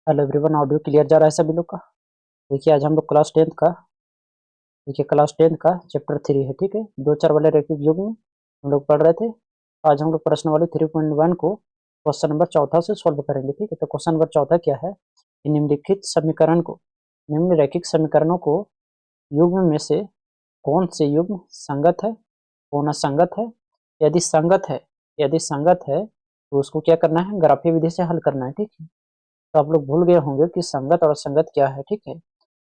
Hello everyone, audio clear जा रहा है सभी लोग का। देखिए आज हम लोग क्लास टेंथ का चैप्टर 3 है, ठीक है। दो चार वाले रैखिक युग में हम लोग पढ़ रहे थे। आज हम लोग प्रश्नावली 3.1 को क्वेश्चन नंबर चौथा से सॉल्व करेंगे, ठीक है। तो क्वेश्चन नंबर चौथा क्या है कि निम्न रैखिक समीकरणों को युग्म में से कौन से युग्म संगत है, कौन असंगत है। यदि संगत है तो उसको क्या करना है, ग्राफीय विधि से हल करना है, ठीक है। तो आप लोग भूल गए होंगे कि संगत और असंगत क्या है, ठीक है।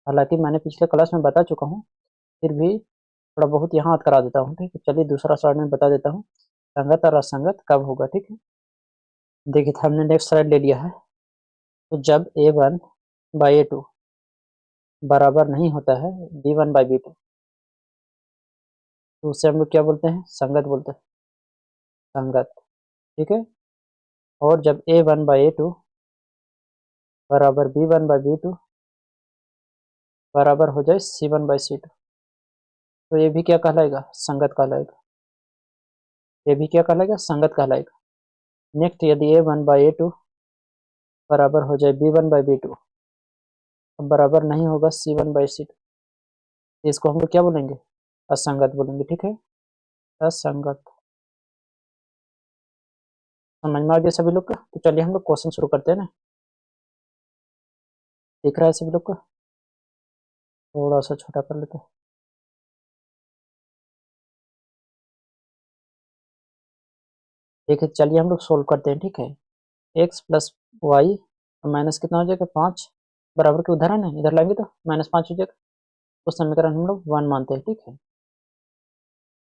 हालांकि मैंने पिछले क्लास में बता चुका हूँ, फिर भी थोड़ा बहुत यहाँ करा देता हूँ, ठीक है। चलिए दूसरा स्लाइड में बता देता हूँ संगत और असंगत कब होगा, ठीक है। देखिए हमने नेक्स्ट स्लाइड ले लिया है। तो जब a1/a2 बराबर नहीं होता है b1/b2, तो उससे हम लोग क्या बोलते हैं, संगत बोलते हैं, संगत, ठीक है। और जब a1/a2 बराबर b1/b2 बराबर हो जाए c1/c2, तो ये भी क्या कहलाएगा, संगत कहलाएगा। ये भी क्या कहलाएगा, संगत कहलाएगा। नेक्स्ट यदि a1/a2 बराबर हो जाए b1/b2, अब बराबर नहीं होगा c1/c2, इसको हम लोग क्या बोलेंगे, असंगत बोलेंगे, ठीक है। असंगत। समझ में आ गया सभी लोग का। तो चलिए हम लोग क्वेश्चन शुरू करते हैं ना। दिख रहा है सभी लोग को, थोड़ा सा छोटा कर लेते हैं। देखिए चलिए हम लोग सोल्व करते हैं, ठीक है। एक्स प्लस वाई माइनस कितना हो जाएगा, 5 बराबर के उदाहरण है, इधर लाएंगे तो -5 हो जाएगा। तो समीकरण हम लोग 1 मानते हैं, ठीक है।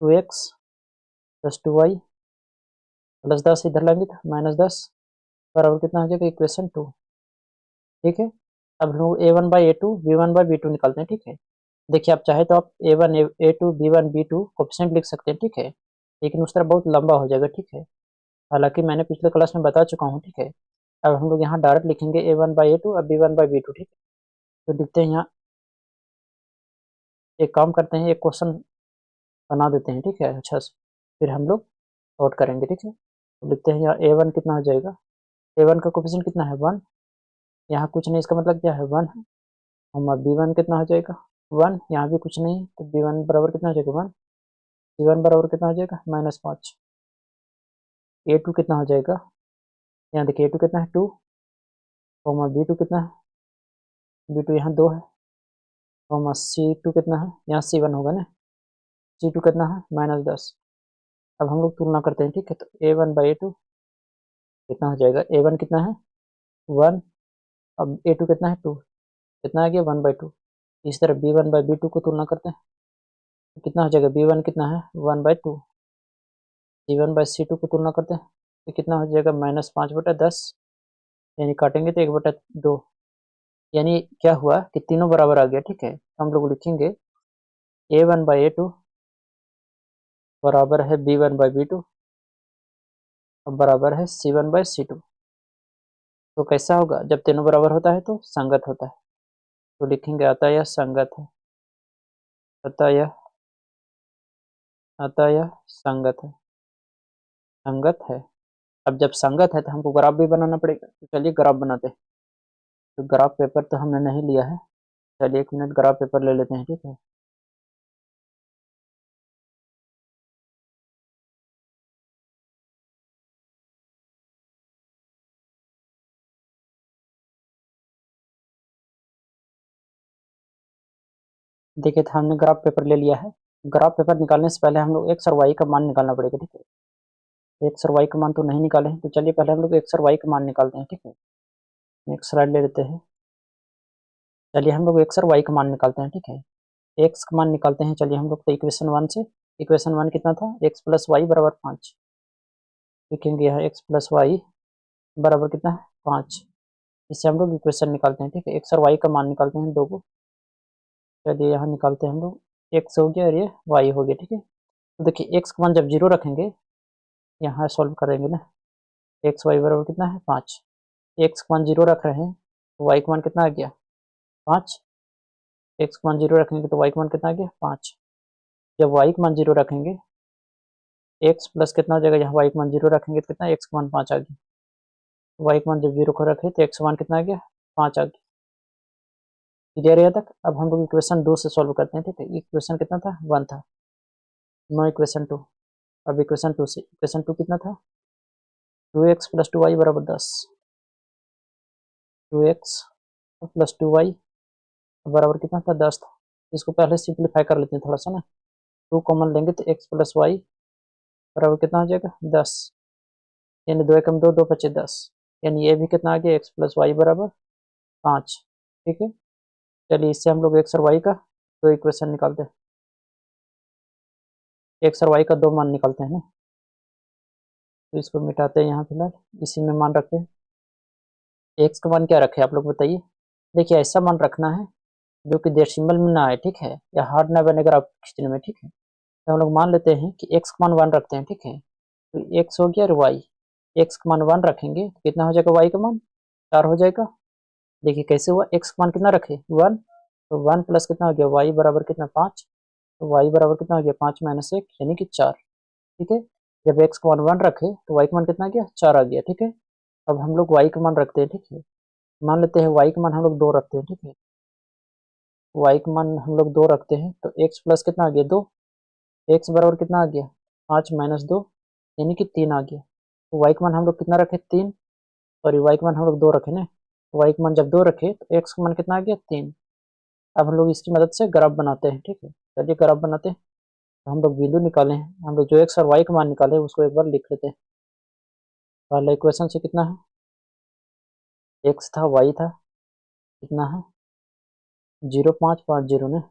2x प्लस 2y प्लस 10 इधर लाएंगे तो -10 बराबर कितना हो जाएगा, इक्वेशन 2, ठीक है। अब हम लोग a1/a2 b1/b2 निकालते हैं, ठीक है। देखिए आप चाहे तो आप a1 a2 b1 b2 coefficient लिख सकते हैं, ठीक है। लेकिन उस तरह बहुत लंबा हो जाएगा, ठीक है। हालांकि मैंने पिछले क्लास में बता चुका हूँ, ठीक है। अब हम लोग यहाँ डायरेक्ट लिखेंगे a1/a2 और b1/b2, ठीक है। तो लिखते हैं यहाँ, एक काम करते हैं, एक क्वेश्चन बना देते हैं, ठीक है, अच्छा से। फिर हम लोग सॉर्ट करेंगे, ठीक है। तो लिखते हैं यहाँ a1 कितना हो जाएगा, a1 का कोफिशिएंट कितना है, 1। यहाँ कुछ नहीं, इसका मतलब क्या है, 1 है। और b1 कितना हो जाएगा, 1। यहाँ भी कुछ नहीं, तो b1 बराबर कितना हो जाएगा, 1। c1 बराबर कितना हो जाएगा, -5। a2 कितना हो जाएगा, यहाँ देखिए a2 कितना है, 2। और b2 कितना है, b2 यहाँ 2 है। और c2 कितना है, यहाँ c1 होगा ना, c2 कितना है, -10। अब हम लोग तुलना करते हैं, ठीक है। तो a1/a2 कितना हो जाएगा, a1 कितना है, 1। अब a2 कितना है, 2। कितना आ गया, 1/2। इस तरह b1/b2 को तुलना करते हैं, तो कितना हो जाएगा, b1 कितना है, 1/2। c1/c2 को तुलना करते हैं, तो कितना हो जाएगा, -5/10। यानी काटेंगे तो 1/2। यानी क्या हुआ कि तीनों बराबर आ गया, ठीक है। हम लोग लिखेंगे a1/a2 बराबर है b1/b2 और बराबर है c1/c2। तो कैसा होगा, जब तीनों बराबर होता है तो संगत होता है। तो लिखेंगे अतः यह संगत है, अतः यह अतः यह संगत है, संगत है। अब जब संगत है तो हमको ग्राफ भी बनाना पड़ेगा, तो चलिए ग्राफ बनाते हैं। तो ग्राफ पेपर तो हमने नहीं लिया है, चलिए 1 मिनट ग्राफ पेपर ले लेते हैं, ठीक है। देखिए तो हमने ग्राफ पेपर ले लिया है। ग्राफ पेपर निकालने से पहले हम लोग एक्स और वाई का मान निकालना पड़ेगा, ठीक है। एक्स और वाई का मान तो नहीं निकाले हैं, तो चलिए पहले हम लोग एक्स और वाई का मान निकालते हैं, ठीक है। नेक्स्ट स्लाइड ले लेते हैं। चलिए हम लोग एक्स और वाई का मान निकालते हैं, ठीक है। एक्स का मान निकालते हैं, चलिए हम लोग तो इक्वेशन 1 से। इक्वेशन 1 कितना था, एक्स प्लस वाई बराबर 5। लिखेंगे यहाँ एक्स प्लस वाई बराबर कितना है, 5। इससे हम लोग इक्वेशन निकालते हैं, ठीक है। एक्स और वाई का मान निकालते हैं, दो को। चलिए यहाँ निकालते हैं हम लोग, एक्स हो गया और ये वाई हो गया, ठीक है। तो देखिए एक्स का मान जब 0 रखेंगे, यहाँ सॉल्व करेंगे ना, एक्स वाई बराबर कितना है, 5। एक्स का मान 0 रख रहे हैं, तो वाई का मान कितना आ गया, 5। एक्स का मान 0 रखेंगे तो वाई का मान कितना आ गया, 5। जब वाई का मान 0 रखेंगे, एक्स प्लस कितना हो जाएगा, यहाँ वाई का मान 0 रखेंगे तो कितना, एक्स का मान 5 आ गया। वाई का मान जब 0 को रखे तो एक्स का मान कितना आ गया, 5 आ गया। क्लियर है तक। अब हम लोग इक्वेशन 2 से सॉल्व करते हैं, ठीक है। इक्वेशन कितना था, 1 था। No equation 2। अब इक्वेशन 2 से, इक्वेशन 2 कितना था, 2x + 2y बराबर 10। 2x + 2y बराबर कितना था, 10 था। इसको पहले सिंप्लीफाई कर लेते हैं थोड़ा सा ना। 2 कॉमन लेंगे तो x + y बराबर कितना हो जाएगा, 10। यानी 2 एकम 2, 2 पचे 10। यानी ये भी कितना आ गया, x + y बराबर 5। ठीक है। चलिए इससे हम लोग x और y का दो इक्वेशन निकालते हैं। x और y का दो मान निकालते हैं ना। तो इसको मिटाते हैं यहाँ फिलहाल, इसी में मान रखते हैं। x का मान क्या रखे आप लोग बताइए। देखिए ऐसा मान रखना है जो कि डेसिमल में ना आए, ठीक है, या हार्ड ना बने ग्राफ खींचने में, ठीक है। तो हम लोग मान लेते हैं कि x का मान 1 रखते हैं, ठीक है। तो x हो गया और y, x का मान 1 रखेंगे तो कितना हो जाएगा, y का मान 4 हो जाएगा। देखिए कैसे हुआ, x का मान कितना रखे, 1, तो 1 प्लस कितना हो गया, y बराबर कितना 5। तो y बराबर कितना हो गया, 5 - 1 यानी कि 4। ठीक है। जब x का मान 1 रखे तो y का मान कितना आ गया, 4 आ गया। ठीक है। अब हम लोग y का मान रखते हैं, ठीक है। मान लेते हैं y का मान हम लोग 2 रखते हैं, ठीक है। y का मान हम लोग 2 रखते हैं तो x प्लस कितना आ गया, 2। x बराबर कितना आ गया, 5 - 2 यानी कि 3 आ गया। तो y का मान हम लोग कितना रखे, 3। सॉरी, y का मान हम लोग 2 रखे ना। y का मान जब 2 रखे तो x का मान कितना आ गया, 3। अब हम लोग इसकी मदद से ग्राफ बनाते हैं, ठीक है। चलिए ग्राफ बनाते हैं। तो हम लोग बिंदु निकाले हैं, हम लोग जो x और y का मान निकाले उसको एक बार लिख लेते हैं। पहला इक्वेशन से कितना है, x था, y था, कितना है 0,550 ने,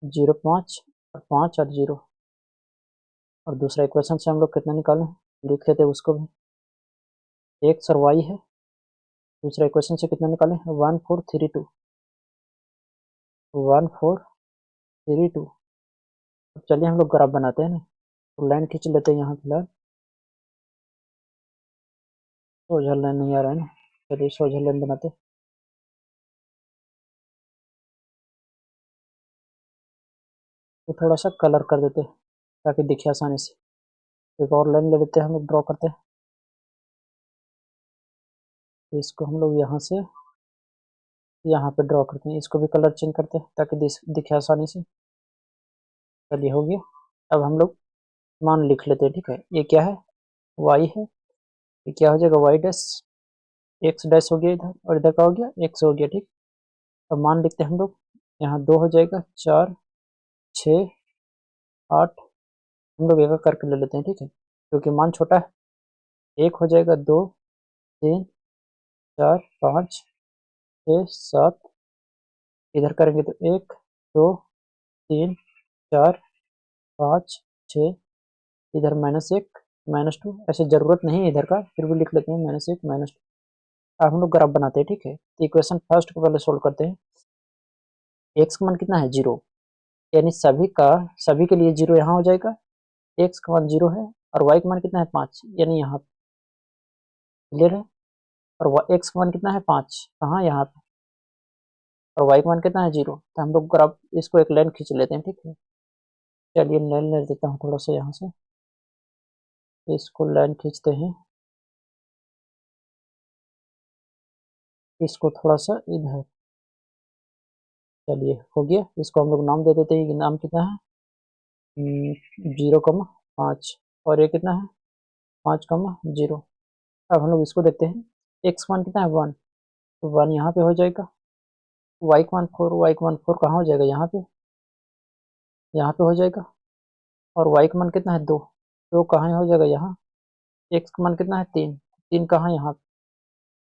0,5 और 5 और 0। और दूसरा इक्वेशन से हम लोग कितना निकालें, लिख लेते हैं उसको भी। x और y है, दूसरा इक्वेशन से कितना निकालें, 1432, 1432। अब चलिए हम लोग ग्राफ बनाते हैं ना। तो लाइन खींच लेते हैं यहाँ फिलहाल। सोझा लाइन नहीं आ रहा है ना, चलिए सोझा लाइन बनाते हैं। तो थोड़ा सा कलर कर देते हैं ताकि दिखे आसानी से। एक और लाइन ले लेते हैं, हम लोग ड्रॉ करते हैं। तो इसको हम लोग यहाँ से यहाँ पे ड्रॉ करते हैं, इसको भी कलर चेंज करते हैं ताकि दिखे आसानी से। चलिए हो गया। अब हम लोग मान लिख लेते हैं, ठीक है। ये क्या है, y है, ये क्या हो जाएगा, y डैश, x डैश हो गया इधर, और इधर का हो गया x हो गया, ठीक। अब मान लिखते हैं हम लोग, यहाँ 2 हो जाएगा, 4, 6, 8। हम लोग एक एक करके ले लेते हैं, ठीक है, क्योंकि मान छोटा है। 1 हो जाएगा, 2, 3, 4, 5, 6, 7। इधर करेंगे तो 1, 2, 3, 4, 5, 6। इधर -1, -2। ऐसे जरूरत नहीं है इधर का, फिर भी लिख लेते हैं -1, -2। अब हम लोग ग्राफ बनाते हैं, ठीक है। तो इक्वेशन फर्स्ट को पहले सोल्व करते हैं। एक्स का मान कितना है, 0, यानी सभी के लिए 0 यहाँ हो जाएगा। एक्स का मान 0 है और वाई का मान कितना है, 5, यानी यहाँ पे। क्लियर है। और एक्स का मान कितना है, 5, कहाँ, यहाँ पे। और वाई का मान कितना है, 0। तो हम लोग ग्राफ इसको एक लाइन खींच लेते हैं, ठीक है। चलिए लाइन ले देता हूँ थोड़ा सा यहाँ से, इसको लाइन खींचते हैं, इसको थोड़ा सा इधर। चलिए हो गया। इसको हम लोग नाम दे देते हैं कि नाम कितना है, 0,5। और ये कितना है, 5,0। अब हम लोग इसको देखते हैं। एक्स मान कितना है, 1, तो 1 यहाँ पे हो जाएगा। वाई का मान 4, वाई का मान 4 कहाँ हो जाएगा, यहाँ पे हो जाएगा। और वाई का मान कितना है, 2, 2 कहाँ हो जाएगा, यहाँ। एक्स का मान कितना है, 3, 3 कहाँ, यहाँ।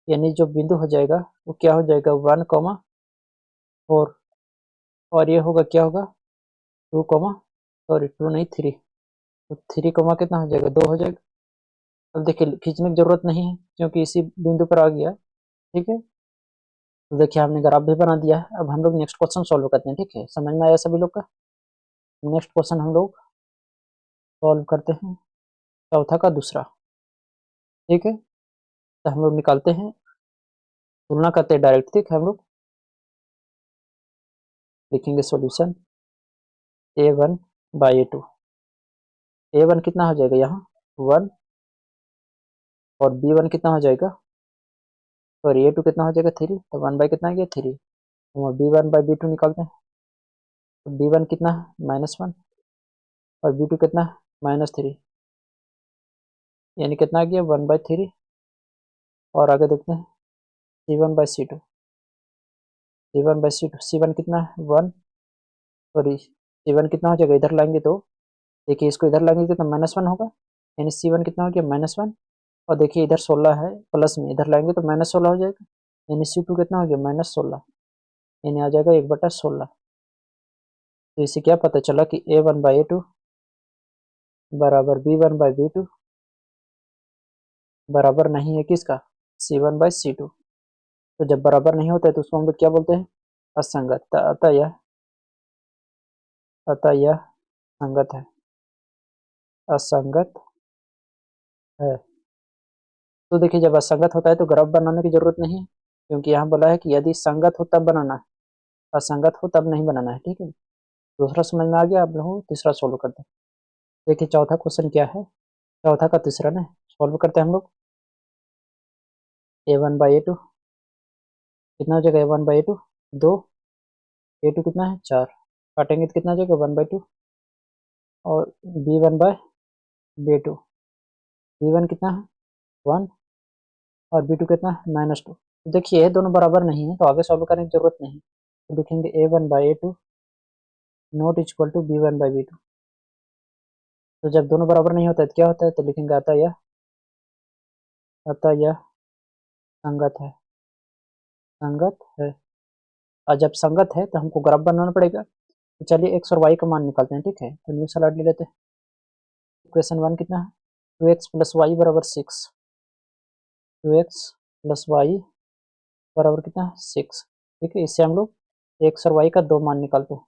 यानी जो बिंदु हो जाएगा वो क्या हो जाएगा, 1,4। और ये होगा क्या होगा, 2, सॉरी 2 नहीं 3। तो 3, कितना हो जाएगा, 2 हो जाएगा। अब देखिए खींचने की जरूरत नहीं है क्योंकि इसी बिंदु पर आ गया। ठीक है। तो देखिए हमने ग्राफ भी बना दिया है। अब हम लोग नेक्स्ट क्वेश्चन सॉल्व करते हैं, ठीक है। समझ में आया सभी लोग का। नेक्स्ट क्वेश्चन हम लोग सॉल्व करते हैं, चौथा का दूसरा। ठीक है। तो हम लोग निकालते हैं, तुलना करते हैं डायरेक्ट, ठीक है। हम लोग लिखेंगे सॉल्यूशन a1/a2। a1 कितना हो जाएगा यहाँ, 1, और b1 कितना हो जाएगा, और ये टू कितना हो जाएगा 3, तो 1 बाई कितना आ गया 3। हम b1/b2 निकालते हैं, तो b1 कितना है -1 और b2 कितना है -3, यानी कितना आ गया 1/3। और आगे देखते हैं c1/c2, c1/c2, c1 कितना है 1, सॉरी c1 कितना हो जाएगा, इधर लाएंगे तो देखिए इसको इधर लाएंगे तो -1 होगा, यानी c1 कितना हो गया -1। और देखिए इधर 16 है प्लस में, इधर लाएंगे तो -16 हो जाएगा, यानी c2 कितना हो गया -16, यानी आ जाएगा 1/16। तो इससे क्या पता चला कि a1/a2 बराबर b1/b2 बराबर नहीं है किसका, c1/c2। तो जब बराबर नहीं होता है तो उसको हम लोग क्या बोलते हैं, असंगत। अतः यह संगत है, असंगत है। तो देखिए जब असंगत होता है तो ग्राफ बनाने की जरूरत नहीं है, क्योंकि यहाँ बोला है कि यदि संगत हो तब बनाना है, असंगत हो तब नहीं बनाना है। ठीक है, दूसरा समझ में आ गया आप लोगों को। तीसरा सोल्व करते हैं। देखिए चौथा क्वेश्चन क्या है, चौथा का तीसरा ना सोल्व करते हैं हम लोग। a1/a2 कितना हो जाएगा, a1/a2 2, a2 कितना है 4, काटेंगे तो कितना हो जाएगा 1/2। और b1/b2, b1 कितना है 1 और b2 कितना है -2। तो देखिए ये दोनों बराबर नहीं है तो आगे सॉल्व करने की जरूरत नहीं, तो लिखेंगे a1/a2 not equal to b1/b2। तो जब दोनों बराबर नहीं होता है तो क्या होता है, तो लिखेंगे अतः यह संगत है, संगत है। और जब संगत है तो हमको ग्राफ बनाना पड़ेगा। तो चलिए एक्स और वाई का मान निकालते हैं। ठीक है, तो न्यू स्लाइड ले लेते हैं। इक्वेशन 1 कितना है 2x + y बराबर 6, 2x + y बराबर कितना है 6। ठीक है, इससे हम लोग एक्स और वाई का दो मान निकालते हैं,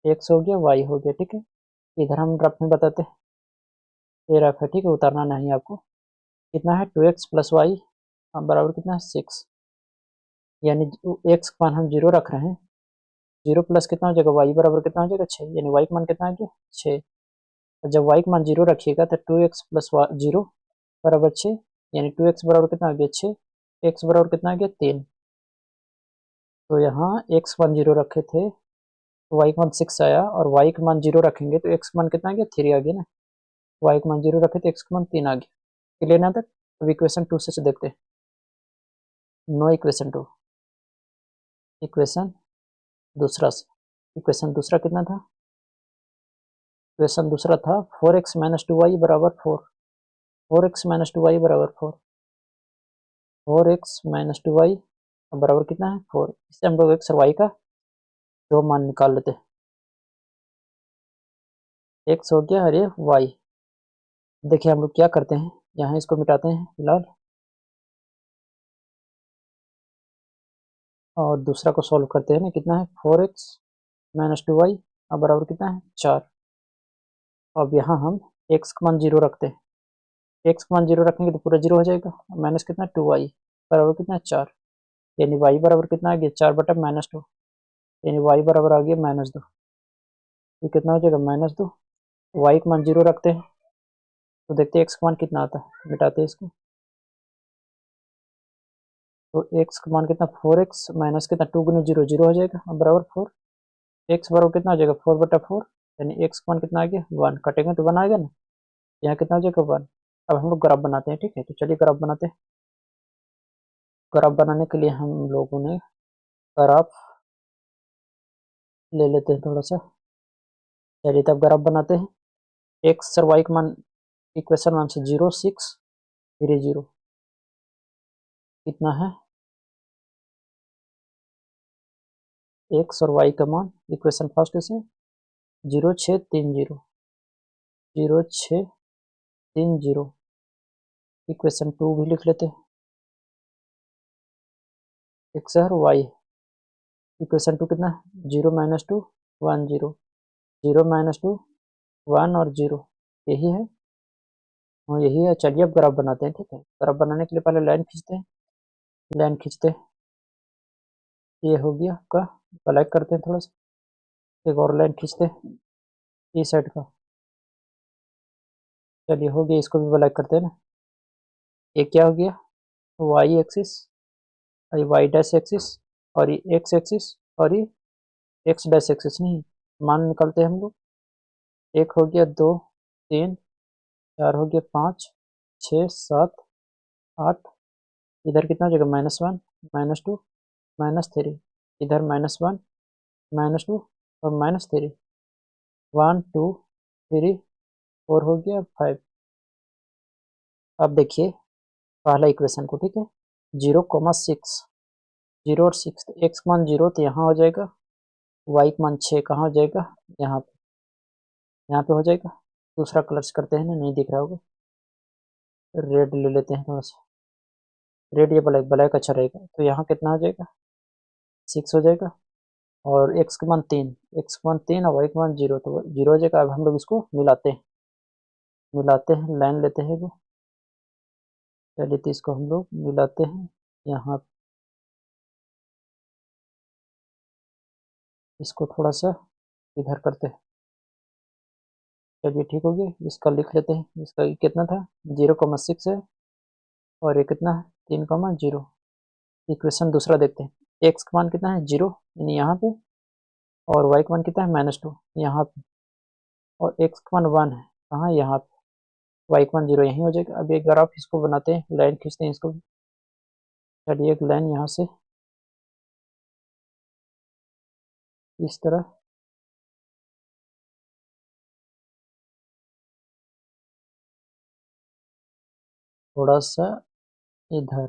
एक्स हो गया वाई हो गया। ठीक है, इधर हम रफ में बताते हैं, ये रफ है। ठीक है, उतारना नहीं आपको। कितना है 2x + y बराबर कितना है 6, यानी एक्स का मान हम 0 रख रहे हैं, 0 प्लस कितना हो जाएगा वाई बराबर कितना हो जाएगा 6, यानी वाई का मान कितना आ गया 6। और जब वाई का मान 0 रखिएगा तो 2x + 0 बराबर 6, यानी 2x बराबर कितना आ गया 6, x बराबर कितना आ गया 3। तो यहाँ x मान 0 रखे थे तो y का मान 6 आया, और y का मान 0 रखेंगे तो x का मान कितना आ गया 3 आ गया ना, y का मान 0 रखे तो x का मान 3 आ गया। क्लियर ना तक। अब इक्वेशन 2 से देखते हैं। नो इक्वेशन 2, इक्वेशन दूसरा से, इक्वेशन दूसरा कितना था, इक्वेशन दूसरा था 4x - 2y बराबर 4, 4x - 2y बराबर 4, 4x - 2y बराबर कितना है 4। इससे हम लोग एक्स और वाई का दो मान निकाल लेते हैं। एक्स हो गया और ये वाई। देखिए हम लोग क्या करते हैं, यहाँ इसको मिटाते हैं फिलहाल, और दूसरा को सॉल्व करते हैं ना। कितना है 4x - 2y बराबर कितना है 4। अब यहाँ हम x का मान 0 रखते हैं, x का मान 0 रखेंगे तो पूरा 0 हो जाएगा, माइनस कितना 2y बराबर कितना है 4, यानी y बराबर कितना आ गया 4/-2, यानी y बराबर आ गया -2। तो कितना हो जाएगा -2, y का मान 0 रखते हैं तो देखते हैं x का मान कितना आता है, मिटाते हैं इसको। तो x का मान कितना 4x माइनस कितना 2 गुना 0 0 हो जाएगा और बराबर 4, x बराबर कितना हो जाएगा 4/4, यानी x का मान कितना आ गया 1, कटेंगे तो 1 आएगा ना, यहाँ कितना हो जाएगा 1। अब हम लोग ग्राफ बनाते हैं। ठीक है, तो चलिए ग्राफ बनाते हैं। ग्राफ बनाने के लिए हम लोगों ने ग्राफ ले लेते हैं थोड़ा सा। चलिए तब ग्राफ बनाते हैं। एक्स और वाई का मान इक्वेशन 1 से 0 6 3 0 कितना है, एक्स और वाई का मान इक्वेशन फर्स्ट से 0 6 3 0, 0 6 3 0। इक्वेशन 2 भी लिख लेते हैं, एक्स और वाई। इक्वेशन 2 कितना है 0 - 2 1 0, 0 - 2 1 और 0, यही है। हाँ यही है। चलिए अब ग्राफ बनाते हैं। ठीक है, ग्राफ बनाने के लिए पहले लाइन खींचते हैं, लाइन खींचते हैं, ये हो गया आपका। ब्लैक करते हैं थोड़ा सा, एक और लाइन खींचते हैं इस साइड का। चलिए हो गया, इसको भी ब्लैक करते हैं ना। एक क्या हो गया y axis, y dash axis, और ये एक्स एक्सिस, और ये एक्स डैश एक्सिस। नहीं, मान निकलते हैं हम लोग। एक हो गया, दो, तीन, चार हो गया, पाँच, छः, सात, आठ। इधर कितना हो जाएगा -1, -2, -3। इधर -1, -2 और -3। 1 2 3 4 हो गया, 5। अब देखिए पहला इक्वेशन को, ठीक है। 0,6, 0 और 6, तो एक्स मान 0 तो यहाँ हो जाएगा, वाई मान 6 कहाँ हो जाएगा, यहाँ पे, यहाँ पे हो जाएगा। दूसरा कलर्स करते हैं ना, नहीं दिख रहा होगा, रेड ले लेते हैं थोड़ा सा, रेड या ब्लैक, ब्लैक अच्छा रहेगा। तो यहाँ कितना हो जाएगा, 6 हो जाएगा। और एक्स का मान 3, एक्स का मान 3 और वाई का मान 0, तो 0 हो जाएगा। अब हम लोग इसको मिलाते हैं, लाइन लेते हैं वो। चलिए तो इसको हम लोग मिलाते हैं यहाँ, इसको थोड़ा सा इधर करते हैं। चलिए ठीक हो गया, इसका लिख लेते हैं। इसका कितना था, 0,6 है, और ये कितना है, 3,0। इक्वेशन दूसरा देखते हैं। एक्स का मान कितना है, 0 यानी यहाँ पे, और वाई का मान कितना है, -2 यहाँ पे, और एक्स का मान 1 है कहाँ, यहाँ पे, वाई का मान 0 यहीं हो जाएगा। अब एक ग्राफ इसको बनाते हैं, लाइन खींचते हैं इसको। चलिए एक लाइन यहाँ से इस तरह, थोड़ा सा इधर,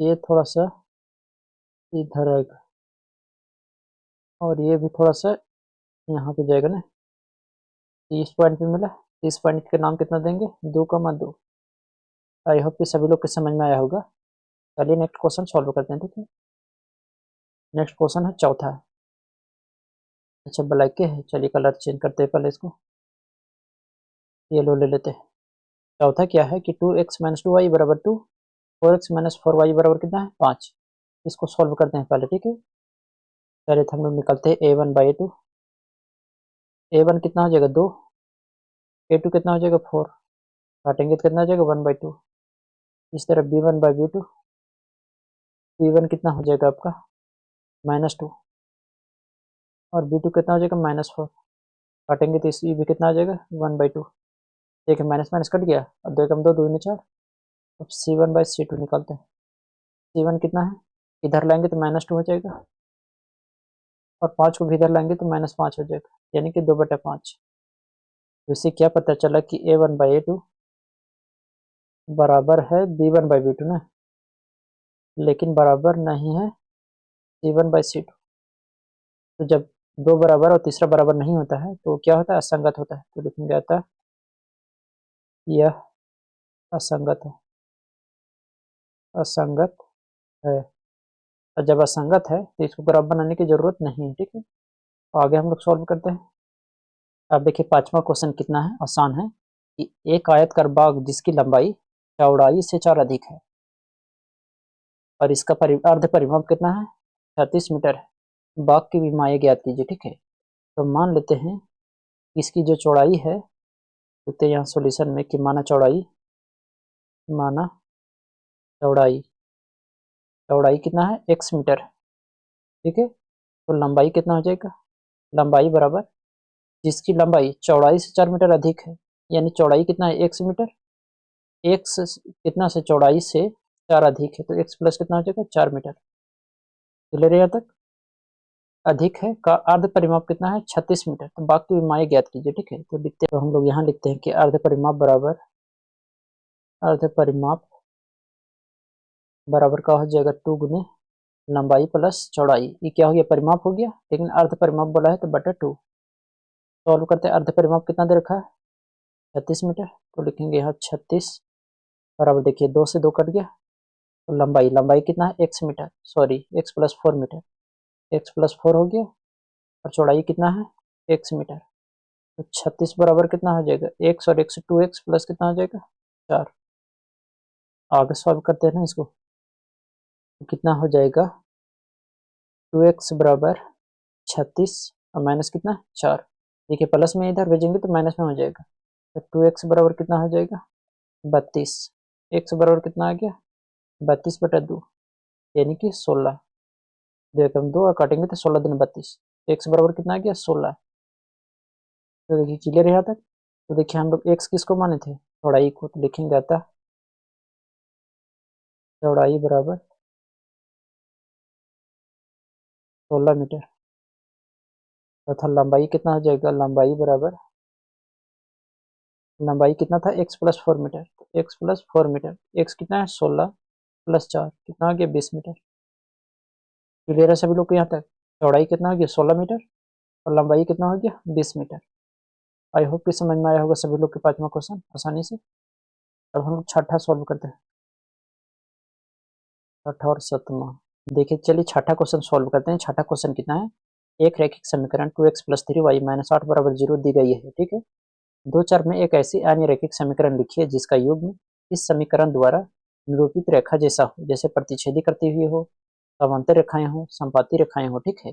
ये थोड़ा सा इधर आएगा, और ये भी थोड़ा सा यहाँ पे जाएगा ना। 30 पॉइंट पे मिला, 30 पॉइंट के नाम कितना देंगे, 2,2। आई होप कि सभी लोग के समझ में आया होगा। चलिए नेक्स्ट क्वेश्चन सॉल्व करते हैं, ठीक है। नेक्स्ट क्वेश्चन है चौथा। अच्छा ब्लैक के है, चलिए कलर चेंज करते हैं पहले इसको, येलो ले लेते हैं। चौथा क्या है कि 2x-2y बराबर 2, 4x-4y बराबर कितना है, 5। इसको सॉल्व करते हैं पहले, ठीक है। चलिए तो हम लोग निकलते हैं a1/a2। a1 कितना हो जाएगा, 2, a2 कितना हो जाएगा, 4। काटेंगे तो कितना हो जाएगा, 1/2। इस तरह b1/b2, b1 कितना हो जाएगा आपका, -2, और b2 कितना हो जाएगा, -4। काटेंगे तो इस भी कितना आ जाएगा, 1/2। देखिए माइनस माइनस कट गया, और 2 कम 2, 2 4। अब C1/C2 निकालते हैं। C1 कितना है, इधर लाएंगे तो -2 हो जाएगा, और 5 को भी इधर लाएंगे तो -5 हो जाएगा, यानी कि 2/5। तो इससे क्या पता चला कि a1/a2 बराबर है b1/b2 ना, लेकिन बराबर नहीं है C1/C2। तो जब दो बराबर और तीसरा बराबर नहीं होता है तो क्या होता है, असंगत होता है। तो लिखेंगे आता यह असंगत है, असंगत है। और जब असंगत है तो इसको ग्राफ बनाने की जरूरत नहीं है, ठीक है। तो आगे हम लोग सॉल्व करते हैं। अब देखिए पांचवा क्वेश्चन कितना है, आसान है कि एक आयतकार बाग जिसकी लंबाई चौड़ाई से 4 अधिक है, और इसका अर्ध परिमाप कितना है, 36 मीटर है। बाग की विमाएं ज्ञात कीजिए, ठीक है। तो मान लेते हैं इसकी जो चौड़ाई है, तो यहाँ सॉल्यूशन में कि माना चौड़ाई, माना चौड़ाई, चौड़ाई कितना है, x मीटर, ठीक है। तो लंबाई कितना हो जाएगा, लंबाई बराबर जिसकी लंबाई चौड़ाई से 4 मीटर अधिक है, यानी चौड़ाई कितना है, x मीटर, x कितना से चौड़ाई से 4 अधिक है, तो x प्लस कितना हो जाएगा, 4 मीटर। तो ले रहे यहाँ तक, अधिक है का अर्ध परिमाप कितना है, 36 मीटर। तो बाकी विमाएं ज्ञात कीजिए, ठीक है। तो लिखते हैं, तो हम लोग यहाँ लिखते हैं कि अर्ध परिमाप बराबर, अर्ध परिमाप बराबर का हो जाएगा 2 गुने लंबाई प्लस चौड़ाई। ये क्या हो गया, परिमाप हो गया, लेकिन अर्ध परिमाप बोला है तो बटा 2। सॉल्व करते हैं, अर्ध परिमाप कितना दे रखा है, 36 मीटर। तो लिखेंगे यहाँ 36 बराबर, देखिए 2 से 2 कट गया, तो लंबाई, लंबाई कितना है, x metre, sorry x plus 4 metre, x plus 4 हो गया, और चौड़ाई कितना है, x मीटर। तो 36 बराबर कितना हो जाएगा, x और x 2x प्लस कितना हो जाएगा, 4। आगे सॉल्व करते हैं ना इसको, तो कितना हो जाएगा, 2x बराबर 36 और माइनस कितना, 4। देखिए प्लस में इधर भेजेंगे तो माइनस में हो जाएगा, तो 2x बराबर कितना हो जाएगा 32। x बराबर कितना आ गया 32/2 यानी कि 16। देखो हम 2 काटेंगे तो 16 दूनी 32, x बराबर कितना आ गया 16। तो देखिए क्लियर है यहाँ तक। तो देखिए हम लोग x किसको माने थे चौड़ाई को, तो लिखेंगे अतः चौड़ाई बराबर 16 मीटर तथा लंबाई कितना हो जाएगा, लंबाई बराबर लंबाई कितना था x+4 मीटर, तो x+4 मीटर, x कितना है 16 + 4 कितना हो गया 20 मीटर। क्लियर है सभी लोग को यहाँ तक। चौड़ाई कितना हो गया 16 मीटर और लंबाई कितना हो गया 20 मीटर। आई होप कि समझ में आया होगा सभी लोग के 5वां क्वेश्चन आसानी से। अब हम लोग छठा सॉल्व करते हैं, छठा और 7वां। देखिए चलिए छठा क्वेश्चन सॉल्व करते हैं। छठा क्वेश्चन कितना है, एक रैखिक समीकरण 2x + 3y - 8 = 0 दी गई है, ठीक है। दो चर में एक ऐसी अन्य रैखिक समीकरण लिखिए जिसका युग्म इस समीकरण द्वारा निरूपित रेखा जैसा हो, जैसे प्रतिच्छेदी करती हुई हो, समांतर रेखाएं हो, संपाती रेखाएं हो, ठीक है।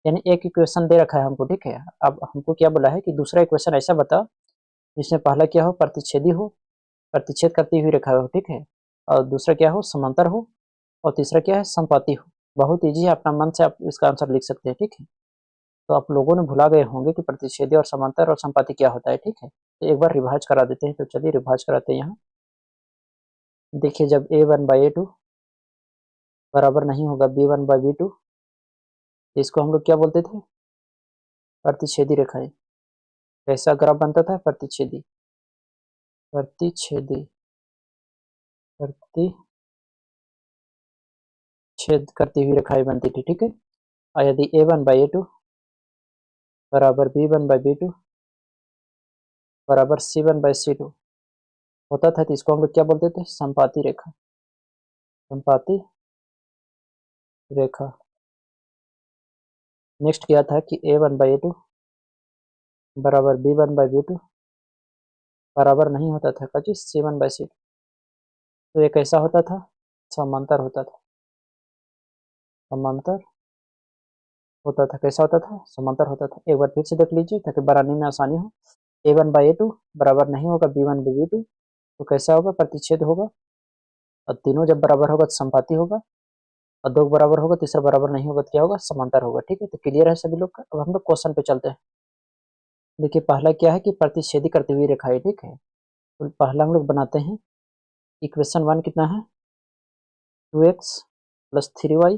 यानी एक इक्वेशन दे रखा है हमको, ठीक है। अब हमको क्या बोला है कि दूसरा इक्वेशन ऐसा बताओ जिसमें पहला क्या हो प्रतिच्छेदी हो, प्रतिच्छेद करती हुई रेखा हो, ठीक है, और दूसरा क्या हो समांतर हो, और तीसरा क्या है संपाती हो। बहुत ईजी है, अपना मन से आप इसका आंसर लिख सकते हैं, ठीक है। तो आप लोगों ने भुला गए होंगे कि प्रतिच्छेदी और समांतर और संपाती क्या होता है, ठीक है। तो एक बार रिवाइज करा देते हैं, तो चलिए रिवाइज कराते हैं यहाँ। देखिए जब a1/a2 बराबर नहीं होगा b1/b2, इसको हम लोग क्या बोलते थे प्रतिच्छेदी रेखाएं। कैसा ग्राफ बनता था प्रतिच्छेदी, प्रतिच्छेदी, प्रतिच्छेद करती हुई रेखाएं बनती थी, ठीक है। और यदि a1/a2 बराबर b1/b2 बराबर c1/c2 होता था, तो इसको हम लोग क्या बोलते थे संपाती रेखा, संपाती रेखा। नेक्स्ट क्या था कि a1/a2 बराबर b1/b2 बराबर नहीं होता था का चीज c1/c2, तो ये कैसा होता था समांतर होता था, समांतर होता था। कैसा होता था समांतर होता था। एक बार फिर से देख लीजिए ताकि बनाने में आसानी हो। a1/a2 बराबर नहीं होगा b1/b2, तो कैसा होगा प्रतिच्छेद होगा, और तीनों जब बराबर होगा तो संपाती होगा, और दो बराबर होगा तीसरा बराबर नहीं होगा तो क्या होगा समांतर होगा, ठीक है। तो क्लियर है सभी लोग का। अब हम लोग क्वेश्चन पे चलते हैं। देखिए पहला क्या है कि प्रतिच्छेदी करती हुई रेखाएं, ठीक है। तो पहला हम लोग बनाते हैं इक्वेशन 1 कितना है 2x + 3y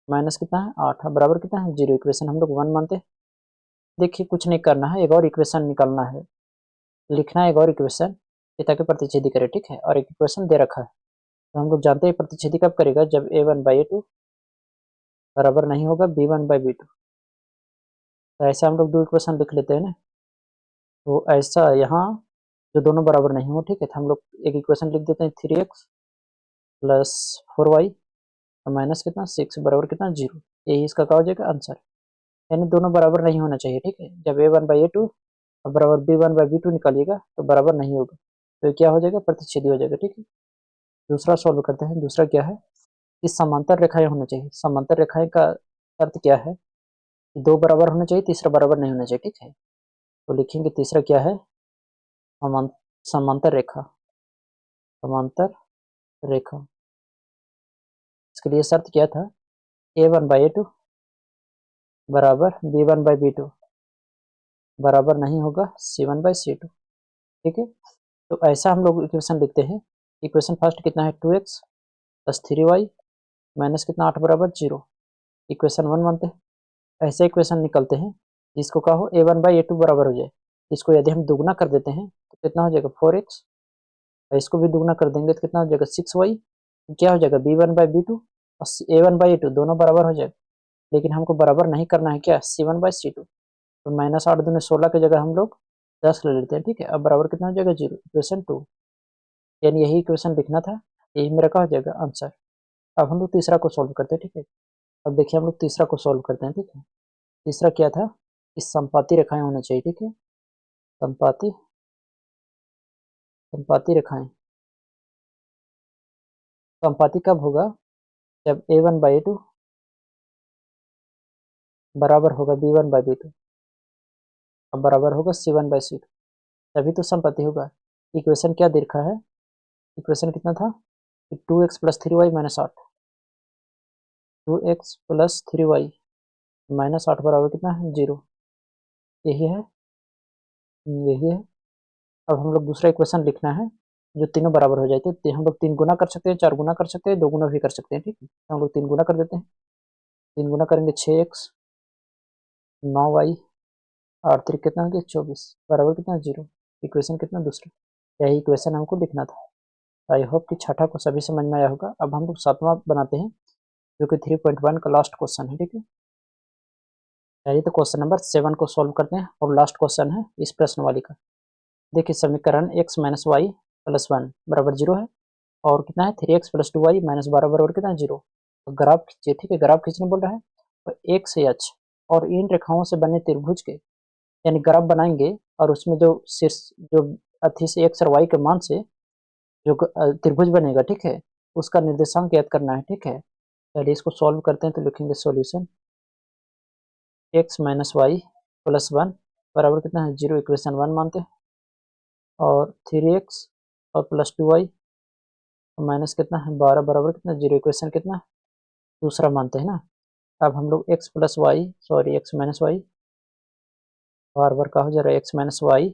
माइनस कितना है 8 बराबर कितना है 0। इक्वेशन हम लोग 1 मानते हैं। देखिए कुछ नहीं करना है, एक और इक्वेशन निकालना है, लिखना है एक और इक्वेशन ताकि प्रतिच्छेदी करे, ठीक है। और एक इक्वेशन दे रखा है, तो हम लोग जानते हैं प्रतिच्छेदी कब करेगा जब a1/a2 बराबर नहीं होगा b1/b2। तो ऐसा हम लोग दो इक्वेशन लिख लेते हैं ना, तो ऐसा यहाँ जो दोनों बराबर नहीं हो, ठीक है, तो हम लोग एक इक्वेशन लिख देते हैं 3x + 4y माइनस कितना 6 बराबर कितना 0। यही इसका क्या हो जाएगा आंसर। यानी दोनों बराबर नहीं होना चाहिए, ठीक है। जब a1/a2 बराबर b1/b2 निकालिएगा तो बराबर नहीं होगा, तो ये क्या हो जाएगा प्रतिच्छेदी हो जाएगा, ठीक है। दूसरा सॉल्व करते हैं। दूसरा क्या है कि समांतर रेखाएं होना चाहिए। समांतर रेखाएं का अर्थ क्या है कि दो बराबर होना चाहिए, तीसरा बराबर नहीं होना चाहिए, ठीक है। तो लिखेंगे तीसरा क्या है समांतर रेखा, समांतर रेखा। इसके लिए शर्त क्या था a1/a2 बराबर b1/b2 बराबर नहीं होगा c1/c2, ठीक है। तो ऐसा हम लोग इक्वेशन लिखते हैं। इक्वेशन फर्स्ट कितना है 2x + 3y माइनस कितना 8 बराबर 0। इक्वेशन 1 मानते हैं। ऐसे इक्वेशन निकलते हैं जिसको क्या हो a1/a2 बराबर हो जाए। इसको यदि हम दुगना कर देते हैं तो कितना हो जाएगा 4x, और इसको भी दुगना कर देंगे तो कितना हो जाएगा 6y। क्या हो जाएगा b1/b2 और a1/a2 दोनों बराबर हो जाएगा। लेकिन हमको बराबर नहीं करना है क्या c1/c2, तो -8 दूनी 16 की जगह हम लोग 10 ले लेते हैं, ठीक है। अब बराबर कितना हो जाएगा 0। इक्वेशन 2, यानी यही इक्वेशन लिखना था, यही मेरा क्या हो जाएगा आंसर। अब हम लोग तीसरा को सॉल्व करते हैं, ठीक है। अब देखिए हम लोग तीसरा को सॉल्व करते हैं, ठीक है। तीसरा क्या था कि संपाती रेखाएं होना चाहिए, ठीक है। संपाती, संपाती रेखाएं। संपाती कब होगा जब a1/a2 बराबर होगा b1/b2। अब बराबर होगा C1/C2, तभी तो समपति होगा। इक्वेशन क्या दे रखा है, इक्वेशन कितना था कि 2x + 3y - 8, 2x + 3y - 8 बराबर कितना है 0, यही है, यही है। अब हम लोग दूसरा इक्वेशन लिखना है जो तीनों बराबर हो जाए, तो हम लोग 3 गुना कर सकते हैं, 4 गुना कर सकते हैं, 2 गुना भी कर सकते हैं, ठीक है। तो हम लोग 3 गुना कर देते हैं, 3 गुना करेंगे 6x 9y 8 3 कितना हो गया 24 बराबर कितना 0। इक्वेशन कितना दूसरा, यही इक्वेशन हमको लिखना था। आई होप कि छठा को सभी समझ में आया होगा। अब हम लोग सातवां बनाते हैं जो कि 3.1 का लास्ट क्वेश्चन है, ठीक है। चलिए तो क्वेश्चन नंबर 7 को सॉल्व करते हैं और लास्ट क्वेश्चन है इस प्रश्न वाली का। देखिए समीकरण x - y + 1 बराबर 0 है और कितना है 3x + 2y - 12 बराबर कितना है 0। तो ग्राफ खींचिए, ठीक है, ग्राफ खींचने बोल रहा है। तो x से h और इन रेखाओं से बने त्रिभुज के यानी ग्राफ बनाएंगे और उसमें जो शीर्ष जो अथी से x और y के मान से जो त्रिभुज बनेगा, ठीक है, उसका निर्देशांक ज्ञात करना है, ठीक है। चलिए इसको सॉल्व करते हैं। तो लिखेंगे सॉल्यूशन x - y + 1 बराबर कितना है 0, इक्वेशन 1 मानते हैं, और 3x और +2y माइनस कितना है 12 बराबर कितना 0, इक्वेशन कितना दूसरा मानते हैं ना। अब हम लोग x + y sorry x - y बार बार कहा जा रहा है x - y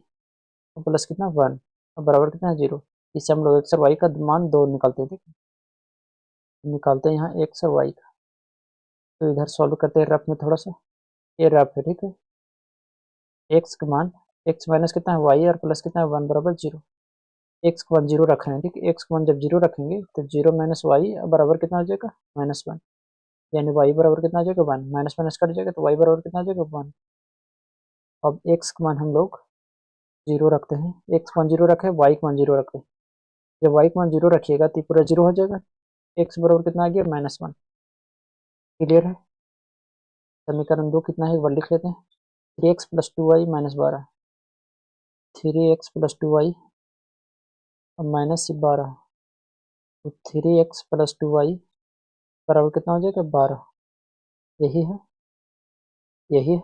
प्लस कितना 1 और बराबर कितना है 0। इससे हम लोग x और y का मान 2 निकालते हैं, ठीक है। निकालते हैं यहाँ x और y का, तो इधर सॉल्व करते हैं रफ में थोड़ा सा, ये रफ है, ठीक है। x का मान x माइनस कितना है y और प्लस कितना है 1 बराबर 0। x का मान 0 रख रहे हैं, ठीक है। x का मान जब 0 रखेंगे तो 0 - y बराबर कितना हो जाएगा -1, यानी y बराबर कितना आ जाएगा 1, माइनस माइनस कट जाएगा तो y बराबर कितना आ जाएगा 1। अब x का मान हम लोग 0 रखते हैं, x का मान 0 रखे, y का मान 0 रखते हैं। जब y का मान 0 रखिएगा तो पूरा 0 हो जाएगा, x बराबर कितना आ गया -1। क्लियर है। समीकरण 2 कितना है एक बार लिख लेते हैं, 3x + 2y - 12, 3x + 2y और -12, तो 3x + 2y बराबर कितना हो जाएगा 12, यही है, यही है।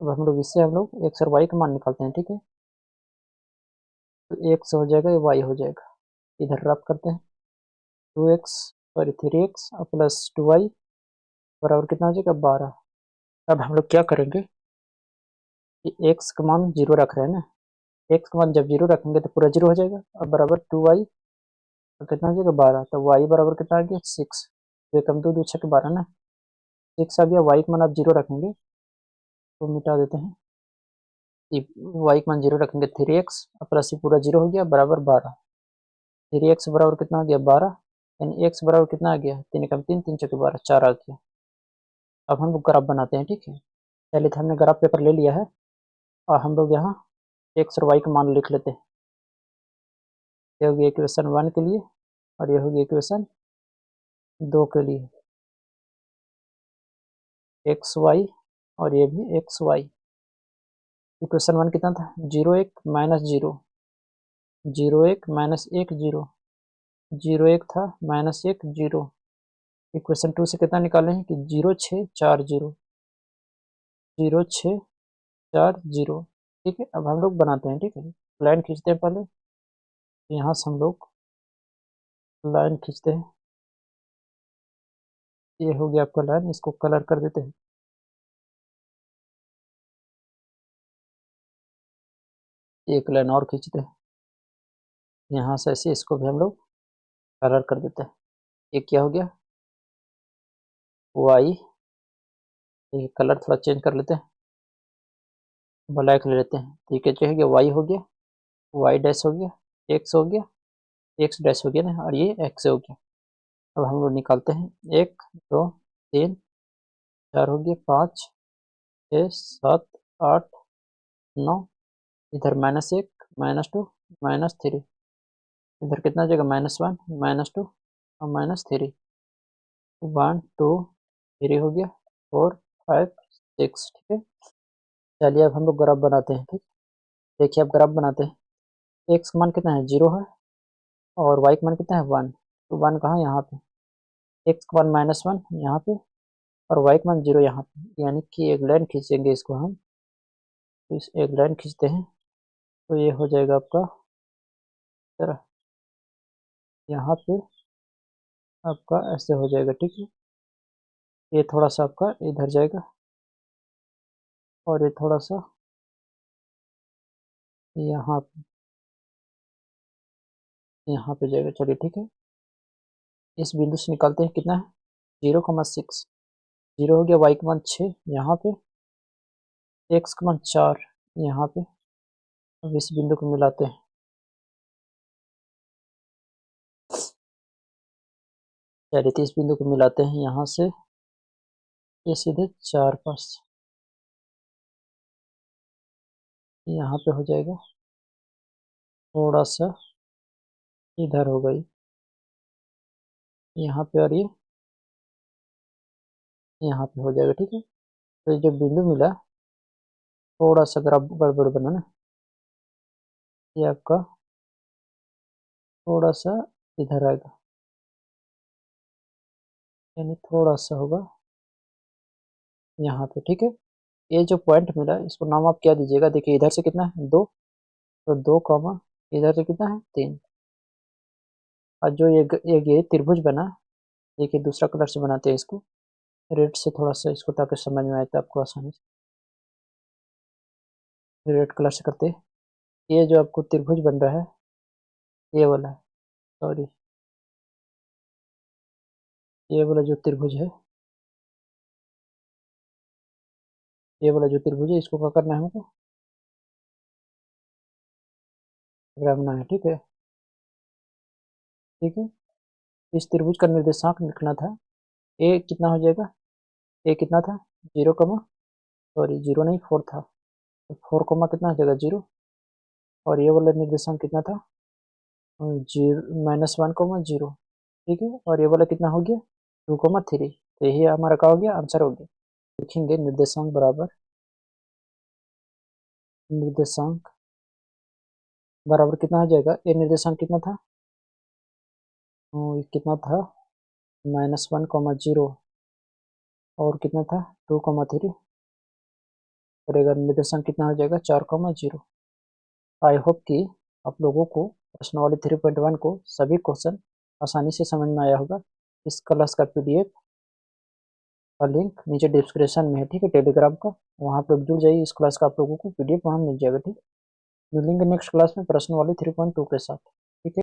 अब हम लोग इससे हम लोग x और y का मान निकालते हैं, ठीक है। तो x हो जाएगा, ये y हो जाएगा, इधर रब करते हैं, 2x सॉरी 3x और +2y बराबर कितना हो जाएगा 12। अब हम लोग क्या करेंगे कि x का मान 0 रख रहे हैं ना, x का मान जब 0 रखेंगे तो पूरा 0 हो जाएगा। अब बराबर 2y तो कितना हो जाएगा 12, तो y बराबर कितना आ गया 6, ये कम 2 2 6 12 ना, 6 आ गया। y का मान आप 0 रखेंगे तो मिटा देते हैं, y का मान 0 रखेंगे 3x और प्लस पूरा 0 हो गया बराबर 12, 3x बराबर कितना आ गया 12, यानी x बराबर कितना आ गया 3 कम 3 3 चौके 12 4 आ गया। अब हम लोग ग्राफ बनाते हैं, ठीक है। पहले तो हमने ग्राफ पेपर ले लिया है और हम लोग यहाँ x और y का मान लिख लेते हैं। ये होगी इक्वेशन 1 के लिए और ये होगी इक्वेशन 2 के लिए, एक्स वाई और ये भी एक्स वाई। इक्वेशन 1 कितना था 0 1 -0, 0 1 -1 0, 0 1 था -1 0। इक्वेशन 2 से कितना निकाले हैं कि 0 6 4 0, 0 6 4 0, ठीक है। अब हम लोग बनाते हैं, ठीक है, लाइन खींचते हैं पहले, यहाँ से हम लोग लाइन खींचते हैं, ये हो गया आपका लाइन, इसको कलर कर देते हैं। एक लाइन और खींचते हैं यहाँ से ऐसे, इसको भी हम लोग कलर कर देते हैं। ये क्या हो गया वाई, ये कलर थोड़ा चेंज कर लेते हैं, ब्लैक ले लेते हैं, ठीक है। जो है वाई हो गया, वाई डैश हो गया, एक्स हो गया, एक्स डैश हो गया ना, और ये एक्स हो गया। अब हम लोग निकालते हैं 1 2 3 4 हो गया 5 6 7 8 9, इधर -1 -2 -3, इधर कितना आ जाएगा -1 -2 और -3, 1 2 3 हो गया 4 5 6, ठीक है। चलिए अब हम लोग ग्राफ बनाते हैं, ठीक। देखिए अब ग्राफ बनाते हैं, एक्स का मान कितना है 0 है और वाई का मान कितना है 1, तो 1 कहाँ यहाँ पे, एक्स का मान -1 यहाँ पे और वाई का मान 0 यहाँ पे, यानी कि एक लाइन खींचेंगे इसको हम, तो इस एक लाइन खींचते हैं तो ये हो जाएगा आपका तरह, यहाँ पे आपका ऐसे हो जाएगा, ठीक है। ये थोड़ा सा आपका इधर जाएगा और ये थोड़ा सा यहाँ पे जाएगा। चलिए ठीक है, इस बिंदु से निकालते हैं कितना है 0,6, 0 हो गया, y का मान 6 यहाँ पे, x का मान 4 यहाँ पे। अब इस बिंदु को मिलाते हैं, चलिए तो इस बिंदु को मिलाते हैं यहाँ से, ये सीधे 4 पास यहाँ पे हो जाएगा, थोड़ा सा इधर हो गई यहाँ पे, और ये यहाँ पे हो जाएगा, ठीक है। तो ये जो बिंदु मिला थोड़ा सा गड़बड़ बना ना, ये आपका थोड़ा सा इधर आएगा, यानी थोड़ा सा होगा यहाँ पे, ठीक है। ये जो पॉइंट मिला इसको नाम आप क्या दीजिएगा, देखिए इधर से कितना है 2, तो 2 कॉमा इधर से कितना है 3, और जो ये त्रिभुज बना, देखिए दूसरा कलर से बनाते हैं इसको, रेड से थोड़ा सा इसको, ताकि समझ में आए तो आपको आसानी से रेड कलर से करते हैं। ये जो आपको त्रिभुज बन रहा है ये वाला है, सॉरी, ये वाला जो त्रिभुज है, ये वाला जो त्रिभुज है इसको क्या करना है हमको, रखना है, ठीक है। ठीक है, इस त्रिभुज का निर्देशांक लिखना था, ए कितना हो जाएगा, ए कितना था 0 कमा, सॉरी 0 नहीं 4 था, तो 4 कमा कितना हो जाएगा 0, और ये वाला निर्देशांक कितना था 0 -1,0, ठीक है। और ये वाला कितना हो गया 2,3, तो यही हमारा क्या हो गया, आंसर हो गया। लिखेंगे निर्देशांक बराबर, निर्देशांक बराबर कितना हो जाएगा, ए निर्देशांक कितना था, कितना था -1,0, और कितना था 2,3, और अगर निर्देशांक कितना हो जाएगा 4,0। आई होप कि आप लोगों को प्रश्नावली 3.1 को सभी क्वेश्चन आसानी से समझ में आया होगा। इस क्लास का पीडीएफ का लिंक नीचे डिस्क्रिप्शन में है, ठीक है, टेलीग्राम का, वहाँ पर जुड़ जाइए। इस क्लास का आप लोगों को पीडीएफ वहाँ मिल जाएगा, ठीक है। मिलेंगे नेक्स्ट क्लास में प्रश्नावली 3.2 के साथ।